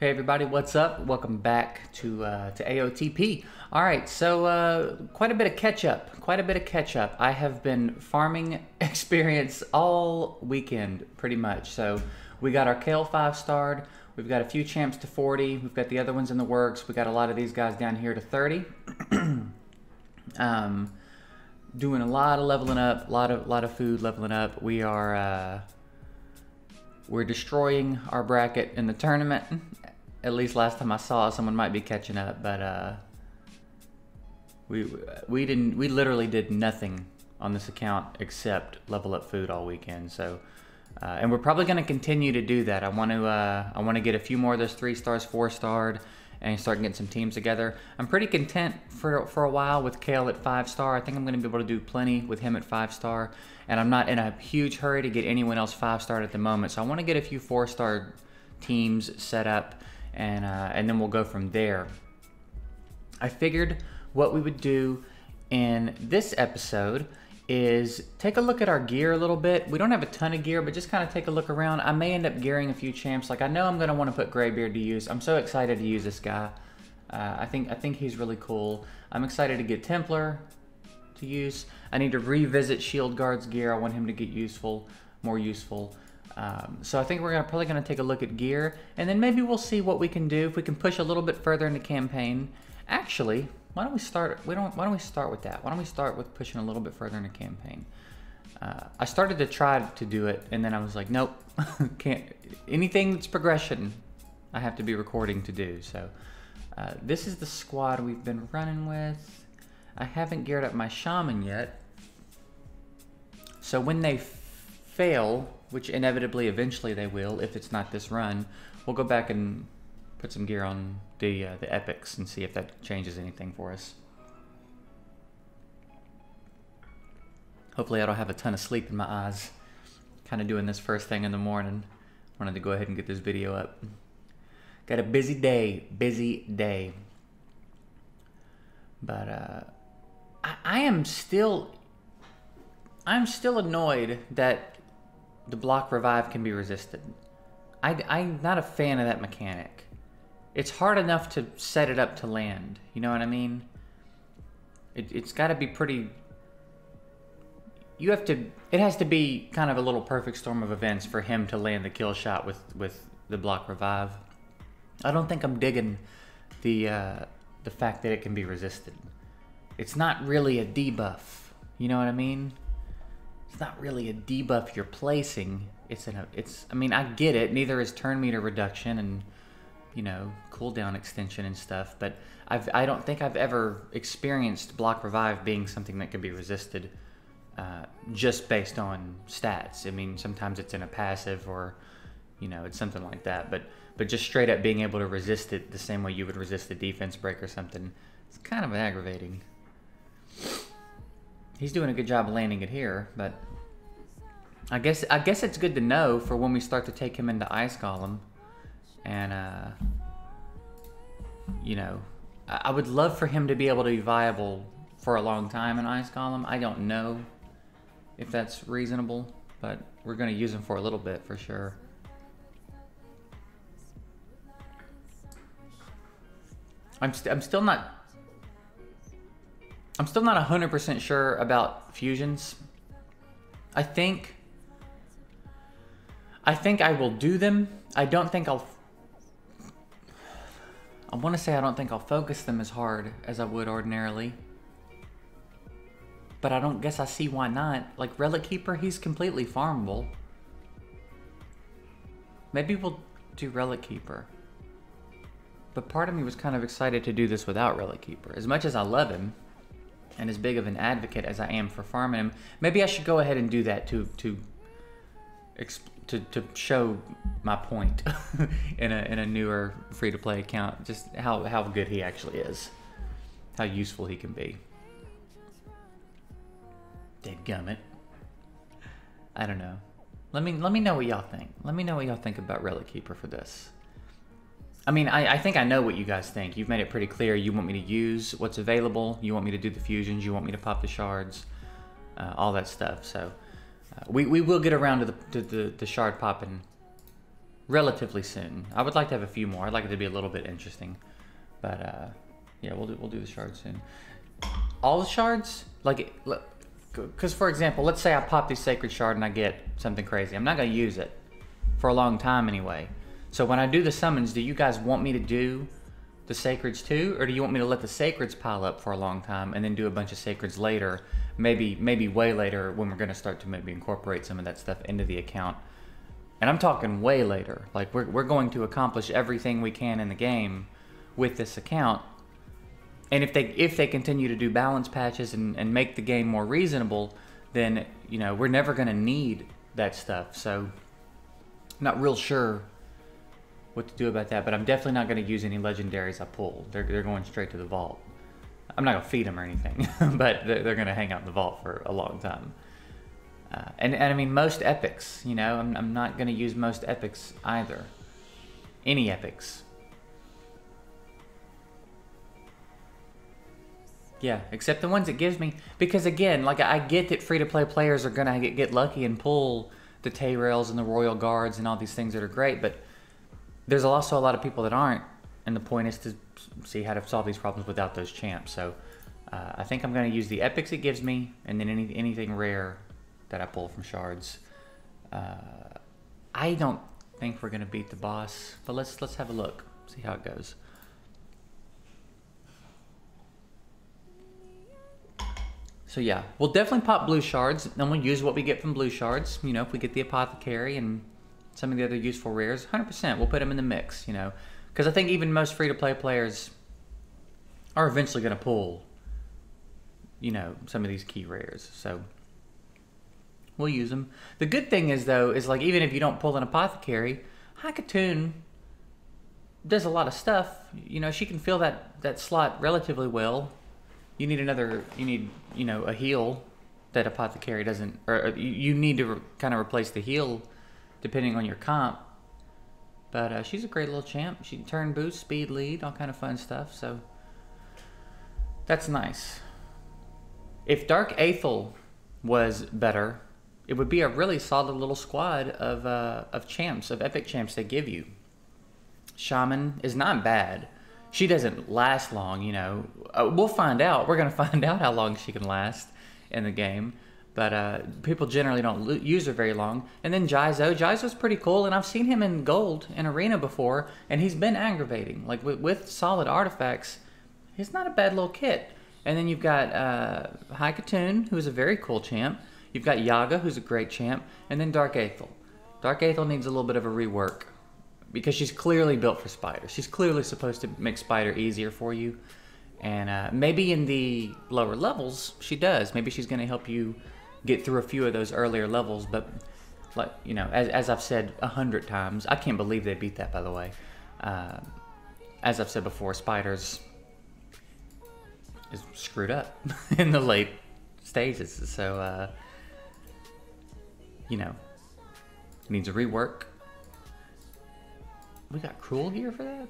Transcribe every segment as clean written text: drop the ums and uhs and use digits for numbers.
Hey everybody, what's up? Welcome back to AotP. All right, so quite a bit of catch up. I have been farming experience all weekend, pretty much. So we got our Kale 5-starred. We've got a few champs to 40. We've got the other ones in the works. We got a lot of these guys down here to 30. Doing a lot of leveling up, a lot of food leveling up. We're destroying our bracket in the tournament. At least last time I saw, someone might be catching up, but we literally did nothing on this account except level up food all weekend. So, and we're probably going to continue to do that. I want to get a few more of those 3-stars, 4-starred, and start getting some teams together. I'm pretty content for a while with Kale at 5-star. I think I'm going to be able to do plenty with him at 5-star, and I'm not in a huge hurry to get anyone else 5-starred at the moment. So I want to get a few 4-star teams set up, and then we'll go from there. I figured what we would do in this episode is take a look at our gear a little bit. We don't have a ton of gear, but just kind of take a look around. I may end up gearing a few champs. Like, I know I'm going to want to put Graybeard to use. I'm so excited to use this guy. I think he's really cool. I'm excited to get Templar to use. I need to revisit Shield Guard's gear. I want him to get more useful. So I think we're probably going to take a look at gear, and then maybe we'll see what we can do if we can push a little bit further in the campaign. Actually, why don't we start? Why don't we start with that? Why don't we start with pushing a little bit further in the campaign? I started to try to do it, and then I was like, nope, can't. Anything that's progression, I have to be recording to do. So this is the squad we've been running with. I haven't geared up my shaman yet, so when they fail, which inevitably eventually they will if it's not this run, we'll go back and put some gear on the epics and see if that changes anything for us. Hopefully I don't have a ton of sleep in my eyes. Kind of doing this first thing in the morning. Wanted to go ahead and get this video up. Got a busy day. But I'm still annoyed that the block revive can be resisted. I'm not a fan of that mechanic. It's hard enough to set it up to land. You know what I mean? It's got to be pretty. It has to be kind of a little perfect storm of events for him to land the kill shot with the block revive. I don't think I'm digging the fact that it can be resisted. It's not really a debuff. You know what I mean? It's not really a debuff you're placing. I mean, I get it. Neither is turn meter reduction and, you know, cooldown extension and stuff, but I don't think I've ever experienced block revive being something that can be resisted just based on stats. I mean, sometimes it's in a passive or, you know, it's something like that, but just straight up being able to resist it the same way you would resist a defense break or something, it's kind of aggravating. He's doing a good job of landing it here, but I guess it's good to know for when we start to take him into Ice Golem. And, you know, I would love for him to be able to be viable for a long time in Ice Golem. I don't know if that's reasonable, but we're going to use him for a little bit for sure. I'm still not 100% sure about fusions. I think I will do them. I don't think I want to say I don't think I'll focus them as hard as I would ordinarily. But I don't guess I see why not. Like Relic Keeper, he's completely farmable. Maybe we'll do Relic Keeper. But part of me was kind of excited to do this without Relic Keeper. As much as I love him, and as big of an advocate as I am for farming him, maybe I should go ahead and do that to show my point in a newer free-to-play account, just how good he actually is, how useful he can be. Dadgummit. I don't know. Let me know what y'all think. Let me know what y'all think about Relic Keeper for this. I mean, I think I know what you guys think. You've made it pretty clear. You want me to use what's available. You want me to do the fusions. You want me to pop the shards. All that stuff. So we will get around to the shard popping relatively soon. I would like to have a few more. I'd like it to be a little bit interesting, but yeah, we'll do the shards soon. All the shards, like, because for example, let's say I pop the sacred shard and I get something crazy. I'm not gonna use it for a long time anyway. So when I do the summons, do you guys want me to do the sacreds too, or do you want me to let the sacreds pile up for a long time and then do a bunch of sacreds later, maybe way later when we're gonna start to maybe incorporate some of that stuff into the account? And I'm talking way later. Like we're going to accomplish everything we can in the game with this account. And if they continue to do balance patches and make the game more reasonable, then you know we're never gonna need that stuff. So I'm not real sure what to do about that, but I'm definitely not going to use any legendaries I pull. They're going straight to the vault. I'm not going to feed them or anything, but they're going to hang out in the vault for a long time. And I mean, most epics, you know, I'm not going to use most epics either. Any epics. Yeah, except the ones it gives me. Because again, like I get that free-to-play players are going to get lucky and pull the Tay-Rails and the Royal Guards and all these things that are great, but there's also a lot of people that aren't, and the point is to see how to solve these problems without those champs. So I think I'm going to use the epics it gives me, and then anything rare that I pull from shards. I don't think we're going to beat the boss, but let's have a look, see how it goes. So yeah, we'll definitely pop blue shards, and we'll use what we get from blue shards. You know, if we get the apothecary and some of the other useful rares, 100%, we'll put them in the mix, you know. Because I think even most free-to-play players are eventually going to pull, you know, some of these key rares. So we'll use them. The good thing is, though, is like even if you don't pull an apothecary, Hackatoon does a lot of stuff. You know, she can fill that slot relatively well. You need you know, a heal that apothecary doesn't, or you need to kind of replace the heal depending on your comp. But she's a great little champ. She can turn boost, speed lead, all kind of fun stuff. So that's nice. If Dark Aethel was better, it would be a really solid little squad of champs, of epic champs they give you. Shaman is not bad. She doesn't last long, you know. We'll find out. We're going to find out how long she can last in the game. But people generally don't use her very long. And then Jizo. Jizo's pretty cool, and I've seen him in gold in Arena before, and he's been aggravating. Like, with solid artifacts, he's not a bad little kit. And then you've got Hackatoon, who's a very cool champ. You've got Yaga, who's a great champ. And then Dark Aethel. Dark Aethel needs a little bit of a rework, because she's clearly built for Spider. She's clearly supposed to make Spider easier for you. And maybe in the lower levels, she does. Maybe she's going to help you get through a few of those earlier levels, but like, you know, as I've said 100 times, I can't believe they beat that, by the way. As I've said before, Spiders is screwed up in the late stages, so you know, needs a rework. We got Cruel gear for that?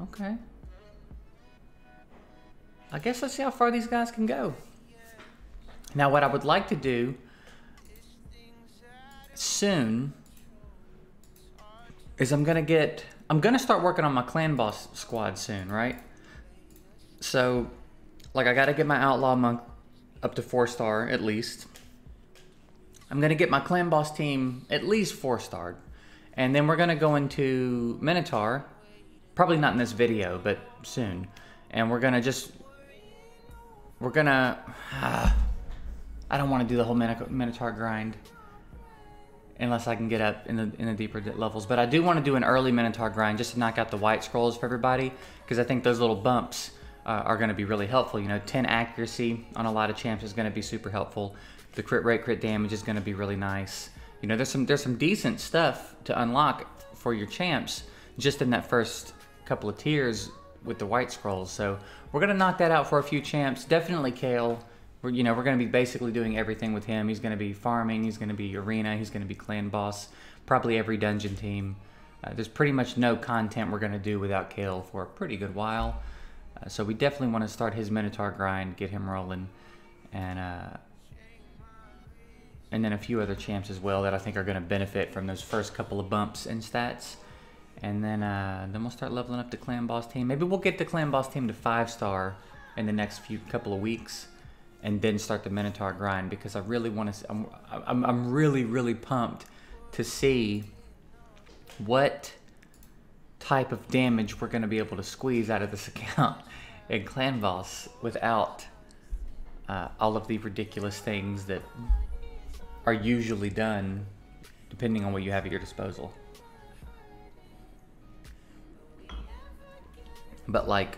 Okay. I guess let's see how far these guys can go. Now, what I would like to do soon is I'm gonna start working on my clan boss squad soon, right? So, like, I gotta get my outlaw monk up to 4-star at least. I'm gonna get my clan boss team at least 4-starred, and then we're gonna go into Minotaur. Probably not in this video, but soon. And we're gonna I don't want to do the whole Minotaur grind unless I can get up in the deeper levels. But I do want to do an early Minotaur grind just to knock out the white scrolls for everybody, because I think those little bumps are going to be really helpful. You know, 10 accuracy on a lot of champs is going to be super helpful. The crit rate, crit damage is going to be really nice. You know, there's some decent stuff to unlock for your champs just in that first couple of tiers with the white scrolls. So we're gonna knock that out for a few champs. Definitely Kale. We're gonna be basically doing everything with him. He's gonna be farming, he's gonna be arena, he's gonna be clan boss, probably every dungeon team. There's pretty much no content we're gonna do without Kale for a pretty good while. So we definitely want to start his Minotaur grind, get him rolling, and and then a few other champs as well that I think are going to benefit from those first couple of bumps in stats. And then we'll start leveling up the clan boss team. Maybe we'll get the clan boss team to 5-star in the next couple of weeks, and then start the Minotaur grind, because I really want to. I'm really pumped to see what type of damage we're going to be able to squeeze out of this account in clan boss without all of the ridiculous things that are usually done depending on what you have at your disposal. But like,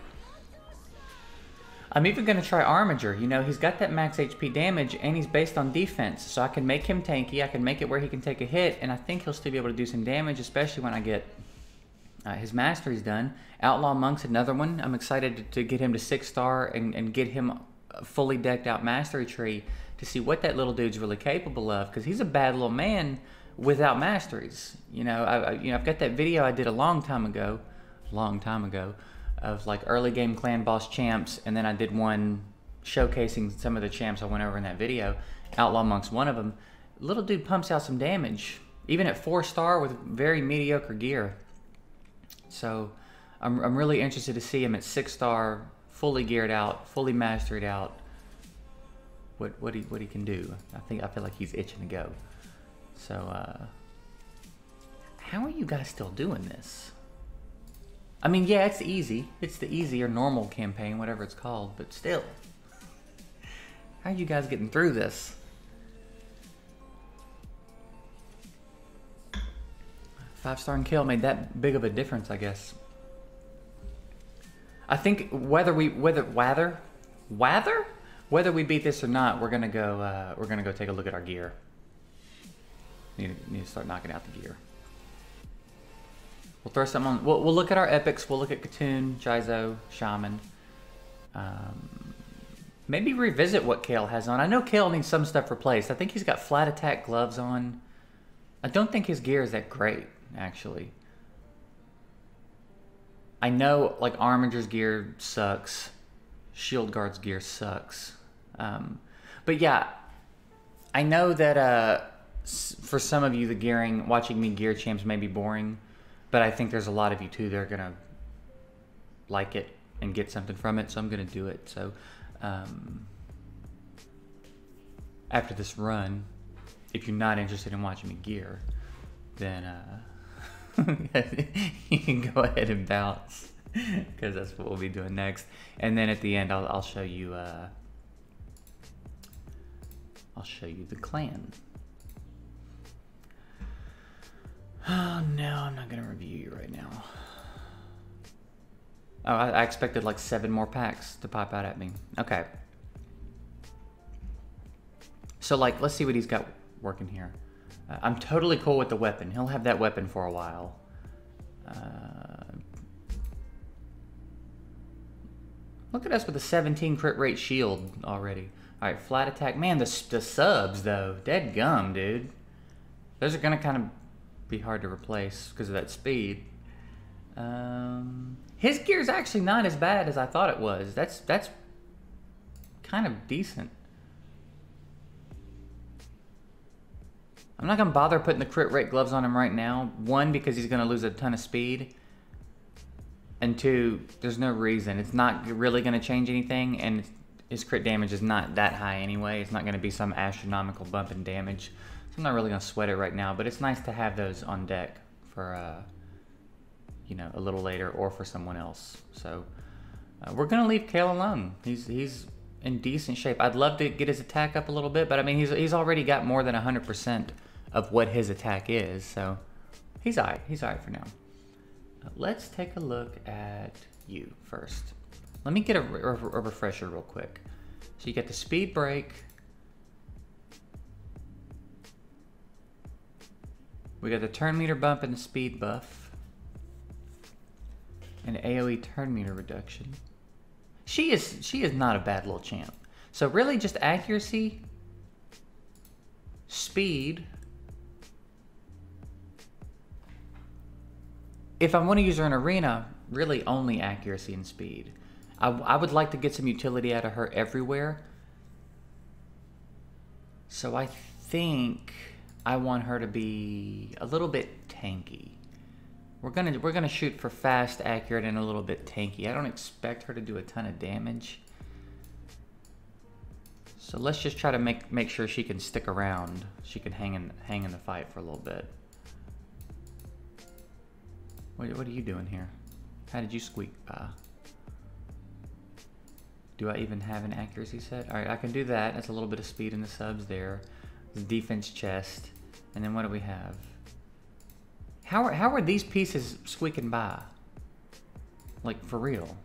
I'm even going to try Armiger. You know, he's got that max HP damage and he's based on defense. So I can make him tanky. I can make it where he can take a hit. And I think he'll still be able to do some damage, especially when I get his masteries done. Outlaw Monk's another one. I'm excited to get him to 6-star and get him a fully decked out mastery tree to see what that little dude's really capable of. Because he's a bad little man without masteries. You know, I've got that video I did a long time ago, of like early game clan boss champs, and then I did one showcasing some of the champs I went over in that video. Outlaw Monk's one of them. Little dude pumps out some damage, even at 4-star with very mediocre gear. So I'm really interested to see him at 6-star, fully geared out, fully mastered out. What he can do. I feel like he's itching to go. So how are you guys still doing this? I mean, yeah, it's easy. It's the easy or normal campaign, whatever it's called, but still. How are you guys getting through this? 5-star and kill made that big of a difference, I guess. I think whether we beat this or not, we're gonna go take a look at our gear. Need to start knocking out the gear. We'll throw something on. We'll look at our epics. We'll look at Katoon, Jizo, Shaman. Maybe revisit what Kale has on. I know Kale needs some stuff replaced. I think he's got flat attack gloves on. I don't think his gear is that great, actually. I know, like, Armiger's gear sucks. Shield Guard's gear sucks. But yeah, I know that for some of you, the gearing, watching me gear champs may be boring. But I think there's a lot of you too that are gonna like it and get something from it, so I'm gonna do it. So after this run, if you're not interested in watching me gear, then you can go ahead and bounce, because that's what we'll be doing next. And then at the end, I'll show you the clan. Oh no, I'm not gonna review you right now. Oh, I expected like 7 more packs to pop out at me. Okay. So like, let's see what he's got working here. I'm totally cool with the weapon. He'll have that weapon for a while. Look at us with a 17 crit rate shield already. All right, flat attack. Man, the subs though, dead gum, dude. Those are gonna kind of be hard to replace because of that speed. His gear is actually not as bad as I thought it was. That's kind of decent. I'm not gonna bother putting the crit rate gloves on him right now. 1, because he's gonna lose a ton of speed, and 2, there's no reason. It's not really gonna change anything, and his crit damage is not that high anyway. It's not gonna be some astronomical bump in damage. I'm not really gonna sweat it right now, but it's nice to have those on deck for, you know, a little later or for someone else. So we're gonna leave Kale alone. He's in decent shape. I'd love to get his attack up a little bit, but I mean, he's already got more than 100% of what his attack is, so he's alright. He's alright for now. Let's take a look at you first. Let me get a refresher real quick. So you get the speed break. We got the turn meter bump and the speed buff. And AoE turn meter reduction. She is not a bad little champ. So really just accuracy, speed. If I want to use her in arena, really only accuracy and speed. I would like to get some utility out of her everywhere. So I think I want her to be a little bit tanky. We're gonna shoot for fast, accurate, and a little bit tanky. I don't expect her to do a ton of damage. So let's just try to make sure she can stick around. She can hang in the fight for a little bit. What are you doing here? How did you squeak by? Do I even have an accuracy set? All right, I can do that. That's a little bit of speed in the subs there. The defense chest. And then what do we have? How are these pieces squeaking by? Like, for real?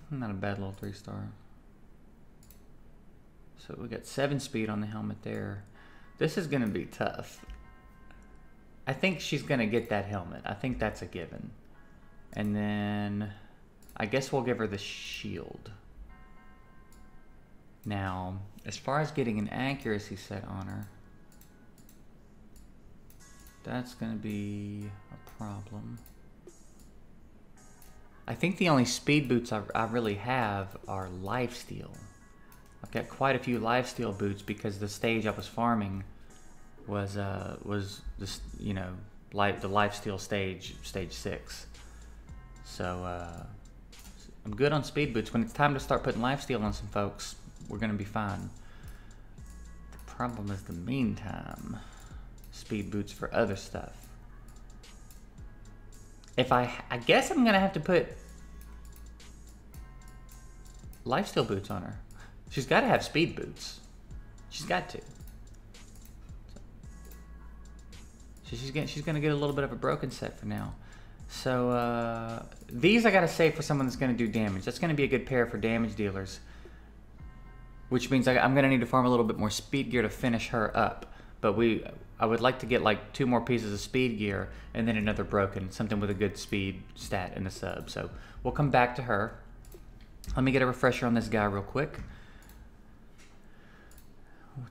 Not a bad little 3-star. So we got 7 speed on the helmet there. This is gonna be tough. I think she's gonna get that helmet. I think that's a given. And then I guess we'll give her the shield. Now, as far as getting an accuracy set on her, that's gonna be a problem. I think the only speed boots I really have are lifesteal. I've got quite a few lifesteal boots because the stage I was farming was this, you know, the lifesteal stage 6. So I'm good on speed boots. When it's time to start putting lifesteal on some folks, we're gonna be fine. The problem is the meantime, speed boots for other stuff. If I guess I'm gonna have to put lifesteal boots on her. She's got to have speed boots. She's got to. So she's gonna get a little bit of a broken set for now. So these I gotta save for someone that's gonna do damage. That's gonna be a good pair for damage dealers. Which means I'm gonna need to farm a little bit more speed gear to finish her up. But I would like to get like 2 more pieces of speed gear and then another broken, something with a good speed stat in the sub. So we'll come back to her. Let me get a refresher on this guy real quick.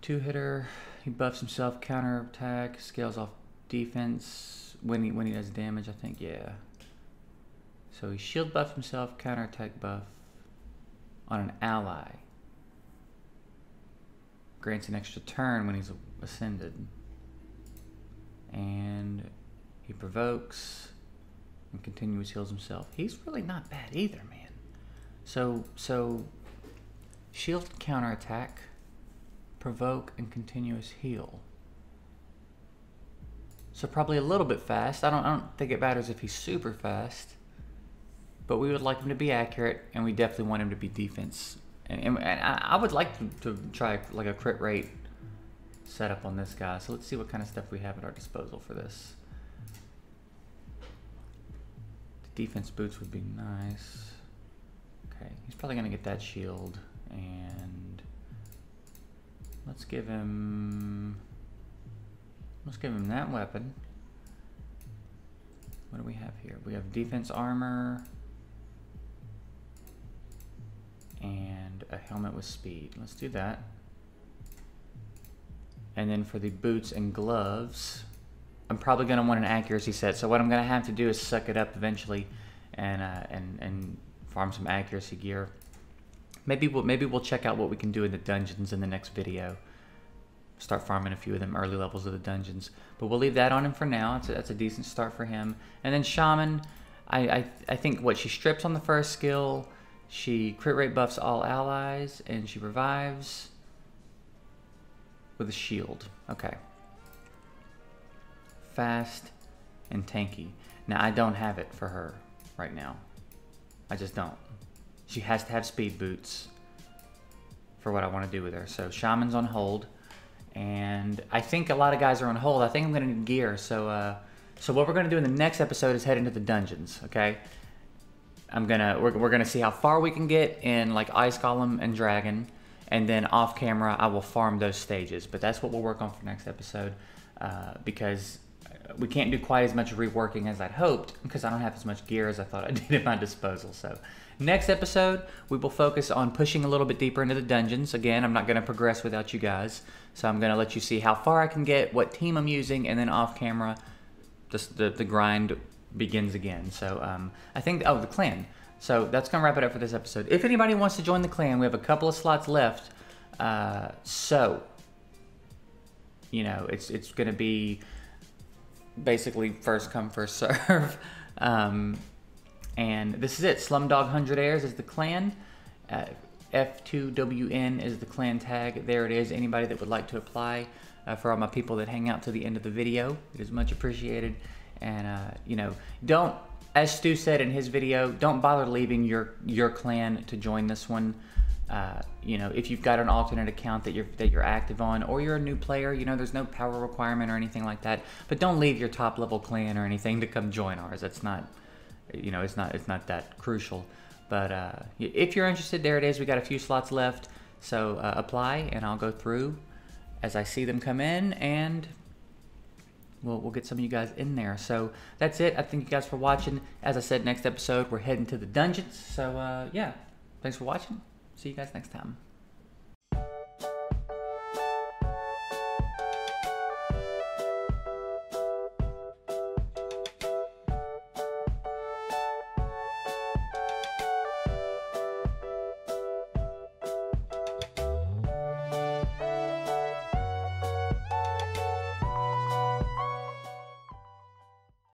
2-hitter, he buffs himself, counter attack, scales off defense when he does damage, I think, yeah. So he shield buffs himself, counter attack buff on an ally. Grants an extra turn when he's ascended. And he provokes and continuous heals himself. He's really not bad either, man. So shield counter attack, provoke, and continuous heal. So probably a little bit fast. I don't think it matters if he's super fast, but we would like him to be accurate, and we definitely want him to be defense. And I would like to try like a crit rate setup on this guy. So let's see what kind of stuff we have at our disposal for this. The defense boots would be nice. Okay, he's probably gonna get that shield, and let's give him that weapon. What do we have here? We have defense armor and a helmet with speed. Let's do that. And then for the boots and gloves, I'm probably gonna want an accuracy set. So what I'm gonna have to do is suck it up eventually and farm some accuracy gear. Maybe we'll check out what we can do in the dungeons in the next video. Start farming a few of them early levels of the dungeons. But we'll leave that on him for now. That's a decent start for him. And then Shaman, I think what she strips on the first skill, she crit rate buffs all allies, and she revives with a shield. Okay. Fast and tanky. Now I don't have it for her right now. I just don't. She has to have speed boots for what I want to do with her. So Shaman's on hold, and I think a lot of guys are on hold. I think I'm gonna need gear. So what we're gonna do in the next episode is head into the dungeons. Okay. We're gonna see how far we can get in like Ice Golem and Dragon, and then off camera I will farm those stages. But that's what we'll work on for next episode, because we can't do quite as much reworking as I'd hoped because I don't have as much gear as I thought I did at my disposal. So next episode, we will focus on pushing a little bit deeper into the dungeons. Again, I'm not going to progress without you guys. So I'm going to let you see how far I can get, what team I'm using, and then off camera, the grind begins again. So I think, oh, the clan. So that's going to wrap it up for this episode. If anybody wants to join the clan, we have a couple of slots left. So, you know, it's going to be basically first come, first serve. And this is it. Slumdog 100 Airs is the clan. F2WN is the clan tag. There it is. Anybody that would like to apply, for all my people that hang out to the end of the video, it is much appreciated. And, you know, don't, as Stu said in his video, don't bother leaving your clan to join this one. You know, if you've got an alternate account that you're active on, or you're a new player, you know, there's no power requirement or anything like that. But don't leave your top level clan or anything to come join ours. That's not, you know, it's not that crucial. But if you're interested, there it is. We got a few slots left, so apply, and I'll go through as I see them come in, and we'll get some of you guys in there. So that's it. I thank you guys for watching. As I said, next episode we're heading to the dungeons. So yeah, thanks for watching. See you guys next time.